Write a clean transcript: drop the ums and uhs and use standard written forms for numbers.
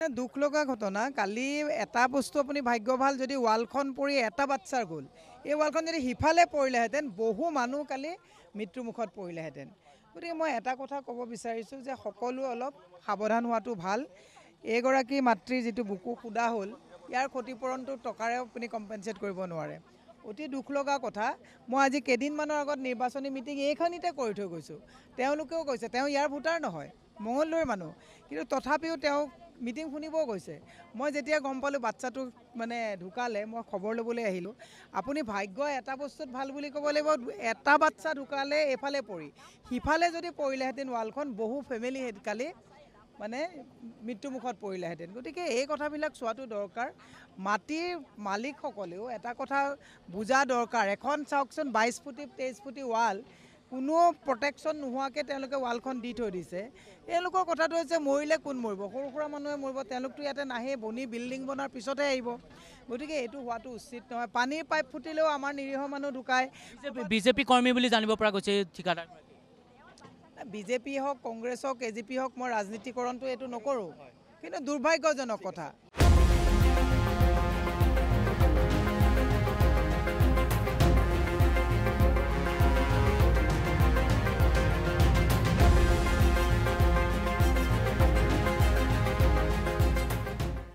দুখ লগা ঘটনা কালি এটা বস্তু আপুনি ভাগ্য ভাল যদি ৱালখন পৰি এটা বাচ্চাৰ গ'ল এই ৱালখন যদি সিফালে পৰিলেহেঁতেন বহু মানুহ কালি মৃত্যুমুখত পৰিলেহেঁতেন গতিকে মই এটা কথা ক'ব বিচাৰিছোঁ যে সকলো অলপ সাৱধান হোৱাটো ভাল এইগৰাকী মাতৃৰ যিটো বুকু সুদা হ'ল ইয়াৰ ক্ষতিপূৰণটো টকাৰে আপুনি কম্পেনচেট কৰিব নোৱাৰে অতি দুখ লগা কথা মই আজি কেইদিনমানৰ আগত নিৰ্বাচনী মিটিং এইখনিতে কৰি থৈ গৈছোঁ তেওঁলোকেও কৈছে তেওঁ ইয়াৰ ভোটাৰ নহয় মঙলদৈৰ মানুহ কিন্তু তথাপিও তেওঁ মিটিং শুনিবও গৈছে মই যেতিয়া গম পালোঁ বাচ্চাটো মানে ঢুকালে মই খবৰ ল'বলৈ আহিলোঁ আপুনি ভাগ্য এটা বস্তুত ভাল বুলি ক'ব লাগিব এটা বাচ্চা ঢুকালে এইফালে পৰি সিফালে যদি পৰিলেহেঁতেন ৱালখন বহু ফেমিলি কালি মানে মৃত্যুমুখত পৰিলেহেঁতেন গতিকে এই কথাবিলাক চোৱাটো দৰকাৰ মাটিৰ মালিকসকলেও এটা কথা বুজা দৰকাৰ এখন চাওকচোন 22 ফুটি 23 ফুটি ৱাল কোনো প্ৰটেকশ্যন নোহোৱাকৈ তেওঁলোকে ৱালখন দি থৈ দিছে এওঁলোকৰ কথাটো হৈছে মৰিলে কোন মৰিব সৰু সুৰা মানুহে মৰিব তেওঁলোকতো ইয়াতে নাহেই বনি বিল্ডিং বনাৰ পিছতহে আহিব গতিকে এইটো হোৱাটো উচিত নহয় পানীৰ পাইপ ফুটিলেও আমাৰ নিৰীহ মানুহ ঢুকায় বিজেপি কৰ্মী বুলি জানিব পৰা গৈছে ঠিকাদাৰ বিজেপি হওক কংগ্ৰেছ হওক এজিপি হওক মই ৰাজনীতিকৰণটো এইটো নকৰোঁ কিন্তু দুৰ্ভাগ্যজনক কথা